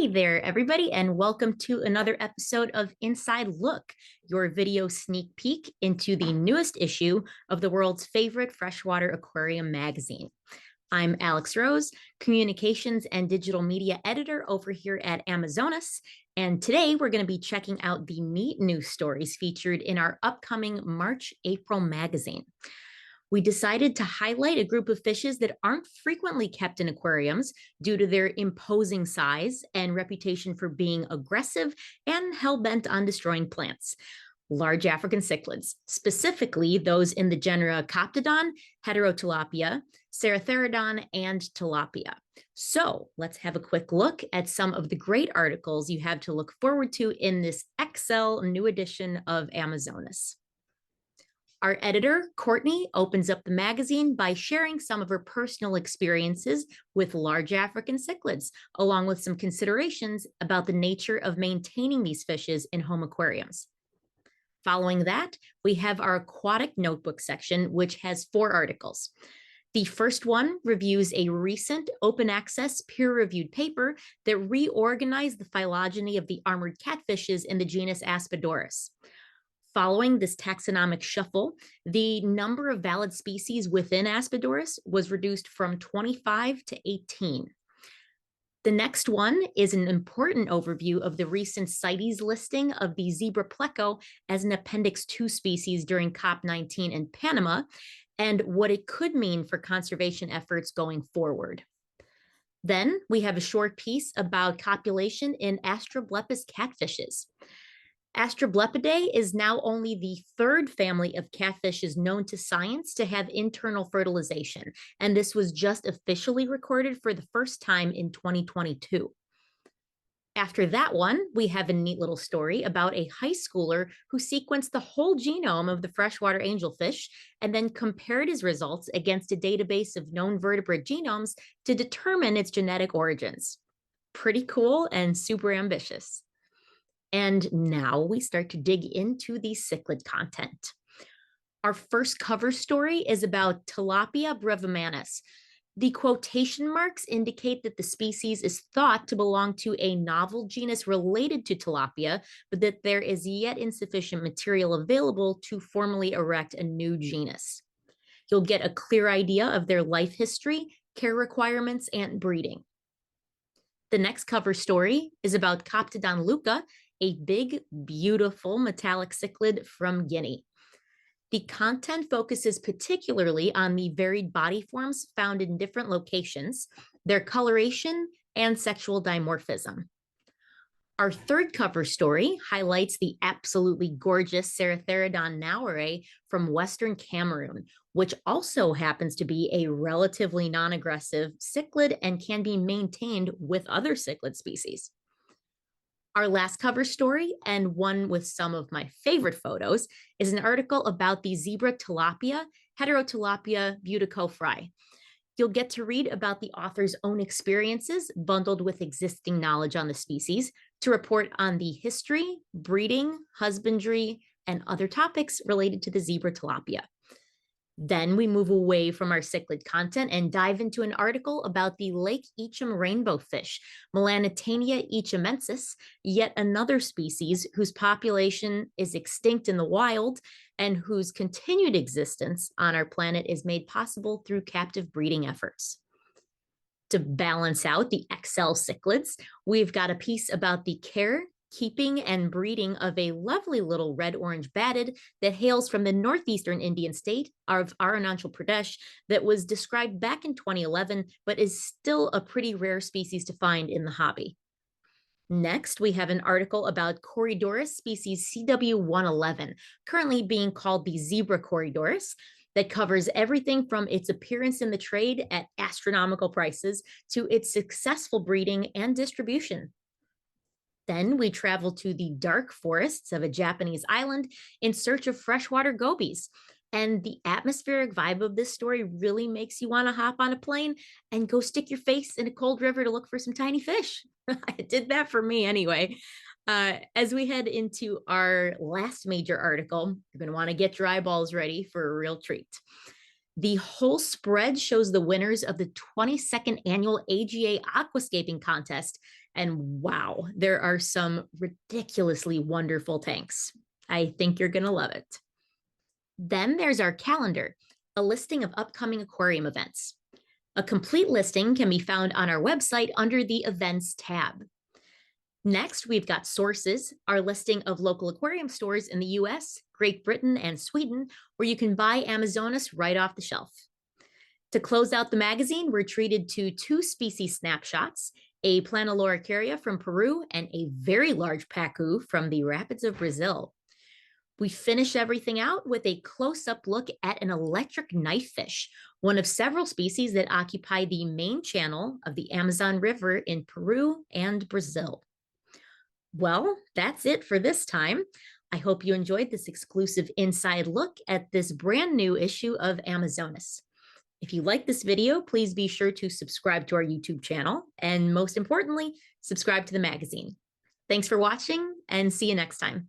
Hey there, everybody, and welcome to another episode of Inside Look, your video sneak peek into the newest issue of the world's favorite freshwater aquarium magazine. I'm Alex Rose, communications and digital media editor over here at Amazonas, and today we're going to be checking out the neat news stories featured in our upcoming March-April magazine. We decided to highlight a group of fishes that aren't frequently kept in aquariums due to their imposing size and reputation for being aggressive and hell-bent on destroying plants. Large African cichlids, specifically those in the genera Coptodon, Heterotilapia, Sarotherodon, and Tilapia. So let's have a quick look at some of the great articles you have to look forward to in this XL new edition of Amazonas. Our editor, Courtney, opens up the magazine by sharing some of her personal experiences with large African cichlids, along with some considerations about the nature of maintaining these fishes in home aquariums. Following that, we have our aquatic notebook section, which has 4 articles. The first one reviews a recent open access peer-reviewed paper that reorganized the phylogeny of the armored catfishes in the genus Aspidoras. Following this taxonomic shuffle, the number of valid species within Aspidoras was reduced from 25 to 18. The next one is an important overview of the recent CITES listing of the Zebra Pleco as an Appendix 2 species during COP19 in Panama, and what it could mean for conservation efforts going forward. Then we have a short piece about copulation in Astroblepis catfishes. Astroblepidae is now only the 3rd family of catfishes known to science to have internal fertilization, and this was just officially recorded for the first time in 2022. After that one, we have a neat little story about a high schooler who sequenced the whole genome of the freshwater angelfish and then compared his results against a database of known vertebrate genomes to determine its genetic origins. Pretty cool and super ambitious. And now we start to dig into the cichlid content. Our first cover story is about Tilapia brevimanus. The quotation marks indicate that the species is thought to belong to a novel genus related to Tilapia, but that there is yet insufficient material available to formally erect a new genus. You'll get a clear idea of their life history, care requirements, and breeding. The next cover story is about Coptodon louka, a big, beautiful metallic cichlid from Guinea. The content focuses particularly on the varied body forms found in different locations, their coloration, and sexual dimorphism. Our third cover story highlights the absolutely gorgeous Sarotherodon knauerae from Western Cameroon, which also happens to be a relatively non-aggressive cichlid and can be maintained with other cichlid species. Our last cover story, and one with some of my favorite photos, is an article about the Zebra Tilapia, Heterotilapia buettikoferi. You'll get to read about the author's own experiences bundled with existing knowledge on the species to report on the history, breeding, husbandry, and other topics related to the Zebra Tilapia. Then we move away from our cichlid content and dive into an article about the Lake Eacham rainbow fish, Melanotaenia eachamensis, yet another species whose population is extinct in the wild and whose continued existence on our planet is made possible through captive breeding efforts. To balance out the XL cichlids, we've got a piece about the care, keeping, and breeding of a lovely little red-orange badid that hails from the northeastern Indian state of Arunachal Pradesh that was described back in 2011, but is still a pretty rare species to find in the hobby. Next, we have an article about Corydoras species CW111, currently being called the Zebra Corydoras, that covers everything from its appearance in the trade at astronomical prices to its successful breeding and distribution. Then we travel to the dark forests of a Japanese island in search of freshwater gobies. And the atmospheric vibe of this story really makes you want to hop on a plane and go stick your face in a cold river to look for some tiny fish. It did that for me anyway. As we head into our last major article, you're going to want to get your eyeballs ready for a real treat. The whole spread shows the winners of the 22nd annual AGA aquascaping contest, And wow, there are some ridiculously wonderful tanks. I think you're going to love it. Then there's our calendar, a listing of upcoming aquarium events. A complete listing can be found on our website under the Events tab. Next, we've got sources, our listing of local aquarium stores in the US, Great Britain, and Sweden, where you can buy Amazonas right off the shelf. To close out the magazine, we're treated to 2 species snapshots, a Planiloricaria from Peru and a very large pacu from the rapids of Brazil. We finish everything out with a close-up look at an electric knifefish, one of several species that occupy the main channel of the Amazon River in Peru and Brazil. Well, that's it for this time. I hope you enjoyed this exclusive inside look at this brand new issue of Amazonas. If you like this video, please be sure to subscribe to our YouTube channel, and most importantly, subscribe to the magazine. Thanks for watching, and see you next time.